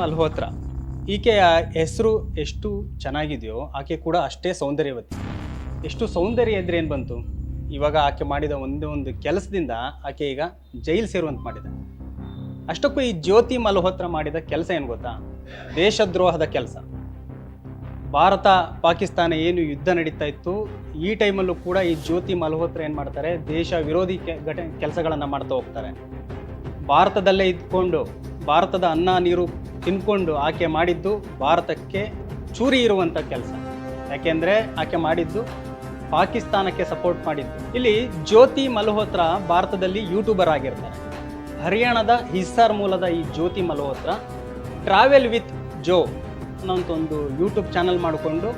ಮಲ್ಹೋತ್ರಾ ಈಕೆಯ ಹೆಸರು ಎಷ್ಟು ಚೆನ್ನಾಗಿದೆಯೋ ಆಕೆ ಕೂಡ ಅಷ್ಟೇ ಸೌಂದರ್ಯವತಿ. ಎಷ್ಟು ಸೌಂದರ್ಯ ಇದ್ರೆ ಏನು ಬಂತು, ಇವಾಗ ಆಕೆ ಮಾಡಿದ ಒಂದೇ ಒಂದು ಕೆಲಸದಿಂದ ಆಕೆ ಈಗ ಜೈಲು ಸೇರುವಂತ ಮಾಡಿದೆ. ಅಷ್ಟಕ್ಕೂ ಈ ಜ್ಯೋತಿ ಮಲ್ಹೋತ್ರಾ ಮಾಡಿದ ಕೆಲಸ ಏನು ಗೊತ್ತಾ? ದೇಶದ್ರೋಹದ ಕೆಲಸ. ಭಾರತ ಪಾಕಿಸ್ತಾನ ಏನು ಯುದ್ಧ ನಡೀತಾ ಇತ್ತು, ಈ ಟೈಮಲ್ಲೂ ಕೂಡ ಈ ಜ್ಯೋತಿ ಮಲ್ಹೋತ್ರಾ ಏನು ಮಾಡ್ತಾರೆ, ದೇಶ ವಿರೋಧಿ ಕೆಲಸಗಳನ್ನು ಮಾಡ್ತಾ ಹೋಗ್ತಾರೆ. ಭಾರತದಲ್ಲೇ ಇದ್ಕೊಂಡು ಭಾರತದ ಅನ್ನ ನೀರು ತಿನ್ಕೊಂಡು ಆಕೆ ಮಾಡಿದ್ದು ಭಾರತಕ್ಕೆ ಚೂರಿ ಇರುವಂಥ ಕೆಲಸ. ಯಾಕೆಂದರೆ ಆಕೆ ಮಾಡಿದ್ದು ಪಾಕಿಸ್ತಾನಕ್ಕೆ ಸಪೋರ್ಟ್ ಮಾಡಿದ್ದು. ಇಲ್ಲಿ ಜ್ಯೋತಿ ಮಲ್ಹೋತ್ರಾ ಭಾರತದಲ್ಲಿ ಯೂಟ್ಯೂಬರ್ ಆಗಿರ್ತಾರೆ. ಹರಿಯಾಣದ ಹಿಸ್ಸಾರ್ ಮೂಲದ ಈ ಜ್ಯೋತಿ ಮಲ್ಹೋತ್ರಾ ಟ್ರಾವೆಲ್ ವಿತ್ ಜೋ ಅನ್ನೋಂಥ ಒಂದು ಯೂಟ್ಯೂಬ್ ಚಾನಲ್ ಮಾಡಿಕೊಂಡು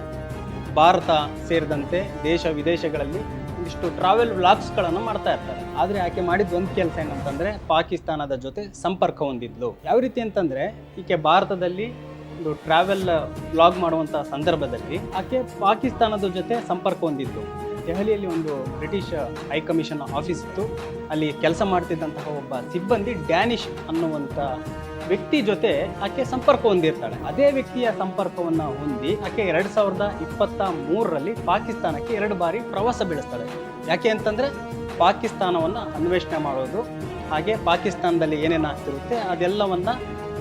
ಭಾರತ ಸೇರಿದಂತೆ ದೇಶ ವಿದೇಶಗಳಲ್ಲಿ ಒಂದಿಷ್ಟು ಟ್ರಾವೆಲ್ ವ್ಲಾಗ್ಸ್ಗಳನ್ನು ಮಾಡ್ತಾ ಇರ್ತಾರೆ. ಆದರೆ ಆಕೆ ಮಾಡಿದ ಒಂದು ಕೆಲಸ ಏನಂತಂದರೆ ಪಾಕಿಸ್ತಾನದ ಜೊತೆ ಸಂಪರ್ಕ ಹೊಂದಿದ್ಲು. ಯಾವ ರೀತಿ ಅಂತಂದರೆ, ಈಕೆ ಭಾರತದಲ್ಲಿ ಒಂದು ಟ್ರಾವೆಲ್ ವ್ಲಾಗ್ ಮಾಡುವಂಥ ಸಂದರ್ಭದಲ್ಲಿ ಆಕೆ ಪಾಕಿಸ್ತಾನದ ಜೊತೆ ಸಂಪರ್ಕ ಹೊಂದಿದ್ದು. ದೆಹಲಿಯಲ್ಲಿ ಒಂದು ಬ್ರಿಟಿಷ್ ಹೈಕಮಿಷನ್ ಆಫೀಸ್ ಇತ್ತು. ಅಲ್ಲಿ ಕೆಲಸ ಮಾಡ್ತಿದ್ದಂತಹ ಒಬ್ಬ ಸಿಬ್ಬಂದಿ ಡ್ಯಾನಿಶ್ ಅನ್ನುವಂಥ ವ್ಯಕ್ತಿ ಜೊತೆ ಆಕೆ ಸಂಪರ್ಕ ಹೊಂದಿರ್ತಾಳೆ. ಅದೇ ವ್ಯಕ್ತಿಯ ಸಂಪರ್ಕವನ್ನು ಹೊಂದಿ ಆಕೆ 2023ರಲ್ಲಿ ಪಾಕಿಸ್ತಾನಕ್ಕೆ 2 ಬಾರಿ ಪ್ರವಾಸ ಬೆಳೆಸ್ತಾಳೆ. ಯಾಕೆ ಅಂತಂದರೆ ಪಾಕಿಸ್ತಾನವನ್ನು ಅನ್ವೇಷಣೆ ಮಾಡೋದು, ಹಾಗೆ ಪಾಕಿಸ್ತಾನದಲ್ಲಿ ಏನೇನು ಆಗ್ತಿರುತ್ತೆ ಅದೆಲ್ಲವನ್ನು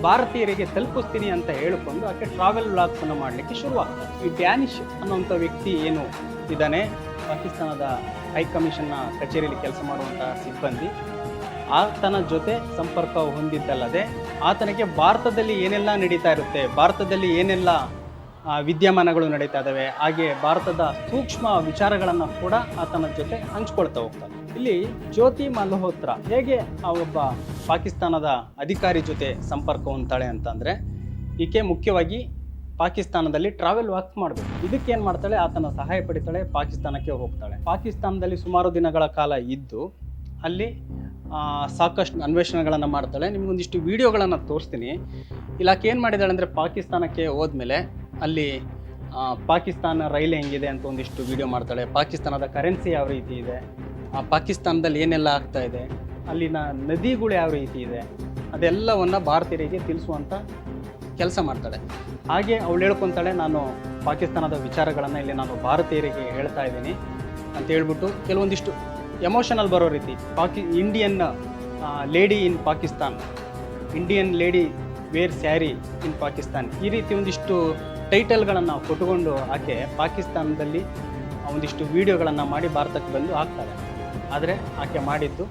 ಭಾರತೀಯರಿಗೆ ತಲುಪಿಸ್ತೀನಿ ಅಂತ ಹೇಳಿಕೊಂಡು ಆಕೆ ಟ್ರಾವೆಲ್ ವ್ಲಾಗ್ಸನ್ನು ಮಾಡಲಿಕ್ಕೆ ಶುರುವಾಗ್ತದೆ. ಈ ಡ್ಯಾನಿಶ್ ಅನ್ನುವಂಥ ವ್ಯಕ್ತಿ ಏನು ಇದ್ದಾನೆ, ಪಾಕಿಸ್ತಾನದ ಹೈಕಮಿಷನ್ನ ಕಚೇರಿಯಲ್ಲಿ ಕೆಲಸ ಮಾಡುವಂಥ ಸಿಬ್ಬಂದಿ, ಆತನ ಜೊತೆ ಸಂಪರ್ಕ ಹೊಂದಿದ್ದಲ್ಲದೆ ಆತನಿಗೆ ಭಾರತದಲ್ಲಿ ಏನೆಲ್ಲ ನಡೀತಾ ಇರುತ್ತೆ, ಭಾರತದಲ್ಲಿ ಏನೆಲ್ಲ ವಿದ್ಯಮಾನಗಳು ನಡೀತಾ ಇದ್ದಾವೆ, ಹಾಗೆ ಭಾರತದ ಸೂಕ್ಷ್ಮ ವಿಚಾರಗಳನ್ನು ಕೂಡ ಆತನ ಜೊತೆ ಹಂಚ್ಕೊಳ್ತಾ ಹೋಗ್ತಾನೆ. ಇಲ್ಲಿ ಜ್ಯೋತಿ ಮಲ್ಹೋತ್ರಾ ಹೇಗೆ ಆ ಒಬ್ಬ ಪಾಕಿಸ್ತಾನದ ಅಧಿಕಾರಿ ಜೊತೆ ಸಂಪರ್ಕ ಹೊಂದ್ತಾಳೆ ಅಂತಂದರೆ, ಈಕೆ ಮುಖ್ಯವಾಗಿ ಪಾಕಿಸ್ತಾನದಲ್ಲಿ ಟ್ರಾವೆಲ್ ವಾಕ್ ಮಾಡಬೇಕು. ಇದಕ್ಕೆ ಏನು ಮಾಡ್ತಾಳೆ, ಆತನ ಸಹಾಯ ಪಡಿತಾಳೆ, ಪಾಕಿಸ್ತಾನಕ್ಕೆ ಹೋಗ್ತಾಳೆ. ಪಾಕಿಸ್ತಾನದಲ್ಲಿ ಸುಮಾರು ದಿನಗಳ ಕಾಲ ಇದ್ದು ಅಲ್ಲಿ ಸಾಕಷ್ಟು ಅನ್ವೇಷಣೆಗಳನ್ನು ಮಾಡ್ತಾಳೆ. ನಿಮಗೊಂದಿಷ್ಟು ವಿಡಿಯೋಗಳನ್ನು ತೋರಿಸ್ತೀನಿ. ಇಲ್ಲಿ ಆಕೆ ಏನು ಮಾಡಿದಾಳೆ ಅಂದರೆ, ಪಾಕಿಸ್ತಾನಕ್ಕೆ ಹೋದ್ಮೇಲೆ ಅಲ್ಲಿ ಪಾಕಿಸ್ತಾನ ರೈಲು ಹೆಂಗಿದೆ ಅಂತ ಒಂದಿಷ್ಟು ವಿಡಿಯೋ ಮಾಡ್ತಾಳೆ. ಪಾಕಿಸ್ತಾನದ ಕರೆನ್ಸಿ ಯಾವ ರೀತಿ ಇದೆ, ಪಾಕಿಸ್ತಾನದಲ್ಲಿ ಏನೆಲ್ಲ ಆಗ್ತಾ ಇದೆ, ಅಲ್ಲಿನ ನದಿಗಳು ಯಾವ ರೀತಿ ಇದೆ, ಅದೆಲ್ಲವನ್ನು ಭಾರತೀಯರಿಗೆ ತಿಳಿಸುವಂಥ ಕೆಲಸ ಮಾಡ್ತಾಳೆ. ಹಾಗೆ ಅವಳು ಹೇಳ್ಕೊತಾಳೆ, ನಾನು ಪಾಕಿಸ್ತಾನದ ವಿಚಾರಗಳನ್ನು ಇಲ್ಲಿ ನಾನು ಭಾರತೀಯರಿಗೆ ಹೇಳ್ತಾ ಇದ್ದೀನಿ ಅಂತ ಹೇಳ್ಬಿಟ್ಟು ಕೆಲವೊಂದಿಷ್ಟು ಎಮೋಷನಲ್ ಬರೋ ರೀತಿ, Indian lady in Pakistan, Indian lady wear sari in Pakistan, ಈ ರೀತಿ ಒಂದಿಷ್ಟು ಟೈಟಲ್ಗಳನ್ನು ಕೊಟ್ಟುಕೊಂಡು ಆಕೆ ಪಾಕಿಸ್ತಾನದಲ್ಲಿ ಒಂದಿಷ್ಟು ವಿಡಿಯೋಗಳನ್ನು ಮಾಡಿ ಭಾರತಕ್ಕೆ ಬಂದು ಹಾಕ್ತಾಳೆ. ಆದರೆ ಆಕೆ ಮಾಡಿದ್ದು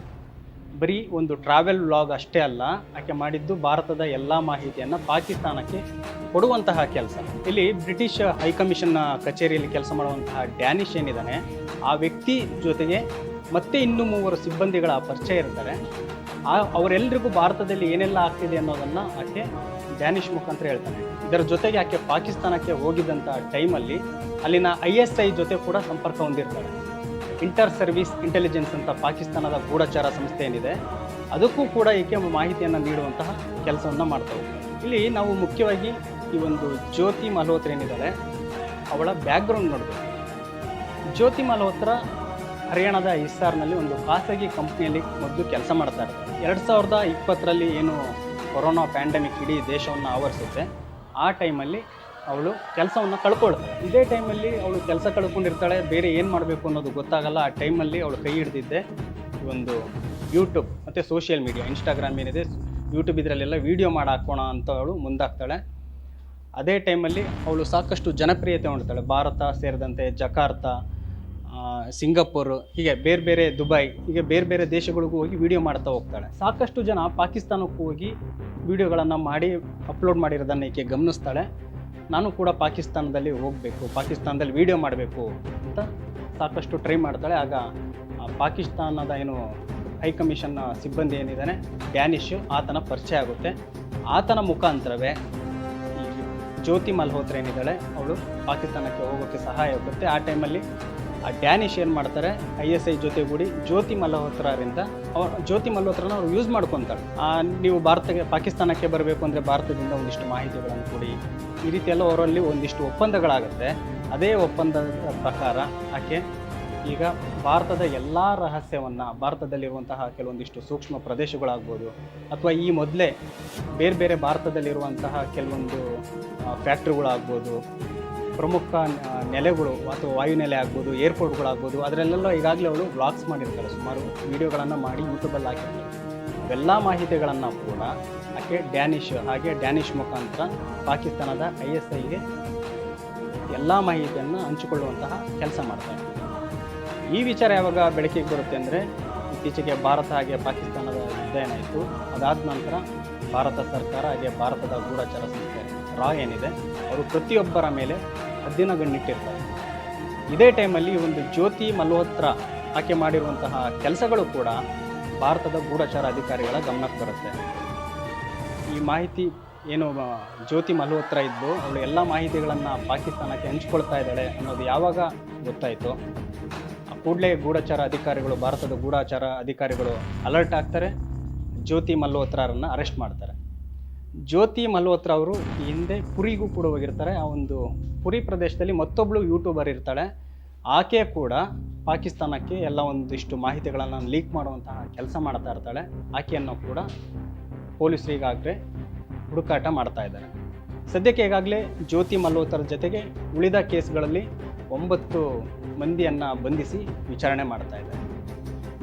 ಬರೀ ಒಂದು ಟ್ರಾವೆಲ್ ವ್ಲಾಗ್ ಅಷ್ಟೇ ಅಲ್ಲ, ಆಕೆ ಮಾಡಿದ್ದು ಭಾರತದ ಎಲ್ಲ ಮಾಹಿತಿಯನ್ನು ಪಾಕಿಸ್ತಾನಕ್ಕೆ ಕೊಡುವಂತಹ ಕೆಲಸ. ಇಲ್ಲಿ ಬ್ರಿಟಿಷ್ ಹೈಕಮಿಷನ್ನ ಕಚೇರಿಯಲ್ಲಿ ಕೆಲಸ ಮಾಡುವಂತಹ ಡ್ಯಾನಿಶ್ ಏನಿದ್ದಾನೆ, ಆ ವ್ಯಕ್ತಿ ಜೊತೆಗೆ ಮತ್ತೆ ಇನ್ನೂ 3 ಸಿಬ್ಬಂದಿಗಳ ಪರಿಚಯ ಇರ್ತಾರೆ. ಅವರೆಲ್ಲರಿಗೂ ಭಾರತದಲ್ಲಿ ಏನೆಲ್ಲ ಆಗ್ತಿದೆ ಅನ್ನೋದನ್ನು ಆಕೆ ಡ್ಯಾನಿಶ್ ಮುಖಾಂತರ ಹೇಳ್ತಾನೆ. ಇದರ ಜೊತೆಗೆ ಆಕೆ ಪಾಕಿಸ್ತಾನಕ್ಕೆ ಹೋಗಿದ್ದಂಥ ಟೈಮಲ್ಲಿ ಅಲ್ಲಿನ ISI ಜೊತೆ ಕೂಡ ಸಂಪರ್ಕ ಹೊಂದಿರ್ತಾಳೆ. ಇಂಟರ್ ಸರ್ವಿಸ್ ಇಂಟೆಲಿಜೆನ್ಸ್ ಅಂತ ಪಾಕಿಸ್ತಾನದ ಗೂಢಚಾರ ಸಂಸ್ಥೆ ಏನಿದೆ, ಅದಕ್ಕೂ ಕೂಡ ಈಕೆ ಮಾಹಿತಿಯನ್ನು ನೀಡುವಂತಹ ಕೆಲಸವನ್ನು ಮಾಡ್ತಾ ಹೋಗ್ತಾರೆ. ಇಲ್ಲಿ ನಾವು ಮುಖ್ಯವಾಗಿ ಈ ಒಂದು ಜ್ಯೋತಿ ಮಲ್ಹೋತ್ರಾ ಏನಿದ್ದಾಳೆ, ಅವಳ ಬ್ಯಾಕ್ಗ್ರೌಂಡ್ ನೋಡಬೇಕು. ಜ್ಯೋತಿ ಮಲ್ಹೋತ್ರಾ ಹರಿಯಾಣದ ಹಿಸ್ಸಾರ್ನಲ್ಲಿ ಒಂದು ಖಾಸಗಿ ಕಂಪ್ನಿಯಲ್ಲಿ ಮೊದಲು ಕೆಲಸ ಮಾಡ್ತಾರೆ. 2020ರಲ್ಲಿ ಏನು ಕೊರೋನಾ ಪ್ಯಾಂಡಮಿಕ್ ಇಡೀ ದೇಶವನ್ನು ಆವರಿಸುತ್ತೆ, ಆ ಟೈಮಲ್ಲಿ ಅವಳು ಕೆಲಸವನ್ನು ಕಳ್ಕೊಳ್ತಾಳೆ. ಇದೇ ಟೈಮಲ್ಲಿ ಅವಳು ಕೆಲಸ ಕಳ್ಕೊಂಡಿರ್ತಾಳೆ, ಬೇರೆ ಏನು ಮಾಡಬೇಕು ಅನ್ನೋದು ಗೊತ್ತಾಗಲ್ಲ. ಆ ಟೈಮಲ್ಲಿ ಅವಳು ಕೈ ಹಿಡಿದಿದ್ದೆ ಒಂದು ಯೂಟ್ಯೂಬ್ ಮತ್ತು ಸೋಷಿಯಲ್ ಮೀಡಿಯಾ, ಇನ್ಸ್ಟಾಗ್ರಾಮ್ ಏನಿದೆ, ಯೂಟ್ಯೂಬ್ ಇದರಲ್ಲೆಲ್ಲ ವೀಡಿಯೋ ಮಾಡಿ ಹಾಕೋಣ ಅಂತ ಅವಳು ಮುಂದಾಗ್ತಾಳೆ. ಅದೇ ಟೈಮಲ್ಲಿ ಅವಳು ಸಾಕಷ್ಟು ಜನಪ್ರಿಯತೆ ಹೊಂದ್ತಾಳೆ. ಭಾರತ ಸೇರಿದಂತೆ ಜಕಾರ್ತಾ, ಸಿಂಗಪುರ್, ಹೀಗೆ ಬೇರೆ ಬೇರೆ ದುಬೈ, ಹೀಗೆ ಬೇರೆ ಬೇರೆ ದೇಶಗಳಿಗೂ ಹೋಗಿ ವಿಡಿಯೋ ಮಾಡ್ತಾ ಹೋಗ್ತಾಳೆ. ಸಾಕಷ್ಟು ಜನ ಪಾಕಿಸ್ತಾನಕ್ಕೂ ಹೋಗಿ ವಿಡಿಯೋಗಳನ್ನು ಮಾಡಿ ಅಪ್ಲೋಡ್ ಮಾಡಿರೋದನ್ನು ಈಕೆ ಗಮನಿಸ್ತಾಳೆ. ನಾನು ಕೂಡ ಪಾಕಿಸ್ತಾನದಲ್ಲಿ ಹೋಗಬೇಕು, ಪಾಕಿಸ್ತಾನದಲ್ಲಿ ವಿಡಿಯೋ ಮಾಡಬೇಕು ಅಂತ ಸಾಕಷ್ಟು ಟ್ರೈ ಮಾಡ್ತಾಳೆ. ಆಗ ಪಾಕಿಸ್ತಾನದ ಏನು ಹೈಕಮಿಷನ್ನ ಸಿಬ್ಬಂದಿ ಏನಿದ್ದಾನೆ ಡ್ಯಾನಿಶ್, ಆತನ ಪರಿಚಯ ಆಗುತ್ತೆ. ಆತನ ಮುಖಾಂತರವೇ ಈ ಜ್ಯೋತಿ ಮಲ್ಹೋತ್ರಾ ಏನಿದ್ದಾಳೆ ಅವಳು ಪಾಕಿಸ್ತಾನಕ್ಕೆ ಹೋಗೋಕ್ಕೆ ಸಹಾಯ ಆಗುತ್ತೆ. ಆ ಟೈಮಲ್ಲಿ ಆ ಡ್ಯಾನಿಶ್ ಏನು ಮಾಡ್ತಾರೆ, ISI ಜೊತೆಗೂಡಿ ಜ್ಯೋತಿ ಮಲ್ಹೋತ್ರಾರಿಂದ ಜ್ಯೋತಿ ಮಲ್ಹೋತ್ರಾನ ಅವ್ರು ಯೂಸ್ ಮಾಡ್ಕೊತಾಳೆ. ನೀವು ಪಾಕಿಸ್ತಾನಕ್ಕೆ ಬರಬೇಕು ಅಂದರೆ ಭಾರತದಿಂದ ಒಂದಿಷ್ಟು ಮಾಹಿತಿಗಳನ್ನು ಕೊಡಿ, ಈ ರೀತಿ ಎಲ್ಲ ಅವರಲ್ಲಿ ಒಂದಿಷ್ಟು ಒಪ್ಪಂದಗಳಾಗುತ್ತೆ. ಅದೇ ಒಪ್ಪಂದದ ಪ್ರಕಾರ ಆಕೆ ಈಗ ಭಾರತದ ಎಲ್ಲ ರಹಸ್ಯವನ್ನು, ಭಾರತದಲ್ಲಿರುವಂತಹ ಕೆಲವೊಂದಿಷ್ಟು ಸೂಕ್ಷ್ಮ ಪ್ರದೇಶಗಳಾಗ್ಬೋದು, ಅಥವಾ ಈ ಮೊದಲೇ ಬೇರೆ ಬೇರೆ ಭಾರತದಲ್ಲಿರುವಂತಹ ಕೆಲವೊಂದು ಫ್ಯಾಕ್ಟ್ರಿಗಳಾಗ್ಬೋದು, ಪ್ರಮುಖ ನೆಲೆಗಳು ಅಥವಾ ವಾಯುನೆಲೆ ಆಗ್ಬೋದು, ಏರ್ಪೋರ್ಟ್ಗಳಾಗ್ಬೋದು, ಅದರಲ್ಲೆಲ್ಲ ಈಗಾಗಲೇ ಅವಳು ವ್ಲಾಗ್ಸ್ ಮಾಡಿರ್ತಾರೆ, ಸುಮಾರು ವಿಡಿಯೋಗಳನ್ನು ಮಾಡಿ ಯೂಟ್ಯೂಬಲ್ಲಿ ಹಾಕಿರ್ತಾರೆ. ಅವೆಲ್ಲ ಮಾಹಿತಿಗಳನ್ನು ಕೂಡ ಆಕೆ ಡ್ಯಾನಿಷ್ ಮುಖಾಂತರ ಪಾಕಿಸ್ತಾನದ ISIಗೆ ಎಲ್ಲ ಮಾಹಿತಿಯನ್ನು ಹಂಚಿಕೊಳ್ಳುವಂತಹ ಕೆಲಸ ಮಾಡ್ತಾರೆ. ಈ ವಿಚಾರ ಯಾವಾಗ ಬೆಳಕಿಗೆ ಬರುತ್ತೆ ಅಂದರೆ, ಇತ್ತೀಚೆಗೆ ಭಾರತ ಹಾಗೆ ಪಾಕಿಸ್ತಾನದ ಯುದ್ಧ ಏನಾಯಿತು, ಅದಾದ ನಂತರ ಭಾರತ ಸರ್ಕಾರ ಹಾಗೆ ಭಾರತದ ಗೂಢಚಾರ ಸಂಸ್ಥೆ ರಾ ಏನಿದೆ, ಅವರು ಪ್ರತಿಯೊಬ್ಬರ ಮೇಲೆ ಹದ್ದಿನ ಗಣ್ಣಿಟ್ಟಿರ್ತಾರೆ. ಇದೇ ಟೈಮಲ್ಲಿ ಒಂದು ಜ್ಯೋತಿ ಮಲ್ಹೋತ್ರಾ ಆಕೆ ಮಾಡಿರುವಂತಹ ಕೆಲಸಗಳು ಕೂಡ ಭಾರತದ ಗೂಢಚಾರ ಅಧಿಕಾರಿಗಳ ಗಮನಕ್ಕೆ ಬರುತ್ತೆ. ಈ ಮಾಹಿತಿ ಏನು ಜ್ಯೋತಿ ಮಲ್ಹೋತ್ರಾ ಇದ್ದು ಅವಳು ಎಲ್ಲ ಮಾಹಿತಿಗಳನ್ನು ಪಾಕಿಸ್ತಾನಕ್ಕೆ ಹಂಚ್ಕೊಳ್ತಾ ಇದ್ದಾಳೆ ಅನ್ನೋದು ಯಾವಾಗ ಗೊತ್ತಾಯಿತು, ಕೂಡಲೇ ಗೂಢಚಾರ ಅಧಿಕಾರಿಗಳು, ಭಾರತದ ಗೂಢಚಾರ ಅಧಿಕಾರಿಗಳು ಅಲರ್ಟ್ ಆಗ್ತಾರೆ, ಜ್ಯೋತಿ ಮಲ್ಹೋತ್ರಾರನ್ನು ಅರೆಸ್ಟ್ ಮಾಡ್ತಾರೆ. ಜ್ಯೋತಿ ಮಲ್ಹೋತ್ರಾ ಅವರು ಈ ಹಿಂದೆ ಪುರಿಗೂ ಕೂಡ ಹೋಗಿರ್ತಾರೆ. ಆ ಒಂದು ಪುರಿ ಪ್ರದೇಶದಲ್ಲಿ ಮತ್ತೊಬ್ಬಳು ಯೂಟ್ಯೂಬರ್ ಇರ್ತಾಳೆ, ಆಕೆ ಕೂಡ ಪಾಕಿಸ್ತಾನಕ್ಕೆ ಎಲ್ಲ ಒಂದಿಷ್ಟು ಮಾಹಿತಿಗಳನ್ನು ಲೀಕ್ ಮಾಡುವಂತಹ ಕೆಲಸ ಮಾಡ್ತಾ ಇರ್ತಾಳೆ. ಆಕೆಯನ್ನು ಕೂಡ ಪೊಲೀಸರಿಗಾಗಲೇ ಹುಡುಕಾಟ ಮಾಡ್ತಾ ಇದ್ದಾರೆ. ಸದ್ಯಕ್ಕೆ ಈಗಾಗಲೇ ಜ್ಯೋತಿ ಮಲ್ಹೋತ್ರಾ ಜೊತೆಗೆ ಉಳಿದ ಕೇಸ್ಗಳಲ್ಲಿ 9 ಮಂದಿಯನ್ನು ಬಂಧಿಸಿ ವಿಚಾರಣೆ ಮಾಡ್ತಾ ಇದ್ದಾರೆ.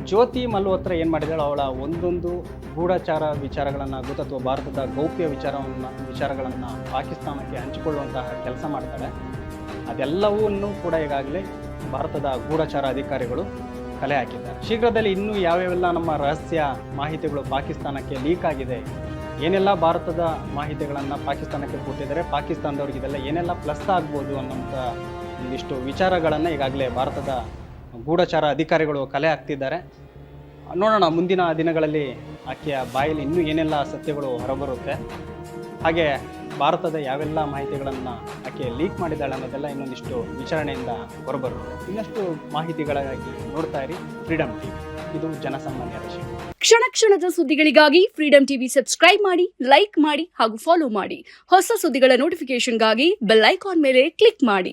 ಜ್ಯೋತಿ ಮಲ್ಹೋತ್ರಾ ಏನು ಮಾಡಿದಾಳೆ, ಅವಳ ಒಂದೊಂದು ಗೂಢಚಾರ ವಿಚಾರಗಳನ್ನು ಆಗುತ್ತೆ ಅಥವಾ ಭಾರತದ ಗೌಪ್ಯ ವಿಚಾರಗಳನ್ನು ಪಾಕಿಸ್ತಾನಕ್ಕೆ ಹಂಚಿಕೊಳ್ಳುವಂತಹ ಕೆಲಸ ಮಾಡ್ತಾಳೆ. ಅದೆಲ್ಲವನ್ನೂ ಕೂಡ ಈಗಾಗಲೇ ಭಾರತದ ಗೂಢಚಾರ ಅಧಿಕಾರಿಗಳು ಕಲೆ ಹಾಕಿದ್ದಾರೆ. ಶೀಘ್ರದಲ್ಲಿ ಇನ್ನೂ ಯಾವ್ಯಾವೆಲ್ಲ ನಮ್ಮ ರಹಸ್ಯ ಮಾಹಿತಿಗಳು ಪಾಕಿಸ್ತಾನಕ್ಕೆ ಲೀಕ್ ಆಗಿದೆ, ಏನೆಲ್ಲ ಭಾರತದ ಮಾಹಿತಿಗಳನ್ನು ಪಾಕಿಸ್ತಾನಕ್ಕೆ ಕೊಟ್ಟಿದ್ದಾರೆ, ಪಾಕಿಸ್ತಾನದವ್ರಿಗೆ ಇದೆಲ್ಲ ಏನೆಲ್ಲ ಪ್ಲಸ್ ಆಗ್ಬೋದು ಅನ್ನೋಂಥ ಒಂದಿಷ್ಟು ವಿಚಾರಗಳನ್ನು ಈಗಾಗಲೇ ಭಾರತದ ಗೂಢಚಾರ ಅಧಿಕಾರಿಗಳು ಕಲೆ ಹಾಕ್ತಿದ್ದಾರೆ. ನೋಡೋಣ ಮುಂದಿನ ದಿನಗಳಲ್ಲಿ ಆಕೆಯ ಬಾಯಲ್ಲಿ ಇನ್ನೂ ಏನೆಲ್ಲ ಸತ್ಯಗಳು ಹೊರಬರುತ್ತೆ, ಹಾಗೆ ಭಾರತದ ಯಾವೆಲ್ಲ ಮಾಹಿತಿಗಳನ್ನು ಆಕೆ ಲೀಕ್ ಮಾಡಿದ್ದಾಳೆ ಅನ್ನೋದೆಲ್ಲ ಇನ್ನೊಂದಿಷ್ಟು ವಿಚಾರಣೆಯಿಂದ ಹೊರಬರುತ್ತೆ. ಇನ್ನಷ್ಟು ಮಾಹಿತಿಗಳಿಗಾಗಿ ನೋಡ್ತಾ ಇರಿ ಫ್ರೀಡಮ್ ಟಿವಿ, ಇದು ಜನಸಾಮಾನ್ಯರ ಶಕ್ತಿ. ಕ್ಷಣ ಕ್ಷಣದ ಸುದ್ದಿಗಳಿಗಾಗಿ ಫ್ರೀಡಮ್ ಟಿವಿ ಸಬ್ಸ್ಕ್ರೈಬ್ ಮಾಡಿ, ಲೈಕ್ ಮಾಡಿ ಹಾಗೂ ಫಾಲೋ ಮಾಡಿ. ಹೊಸ ಸುದ್ದಿಗಳ ನೋಟಿಫಿಕೇಶನ್ಗಾಗಿ ಬೆಲ್ ಐಕಾನ್ ಮೇಲೆ ಕ್ಲಿಕ್ ಮಾಡಿ.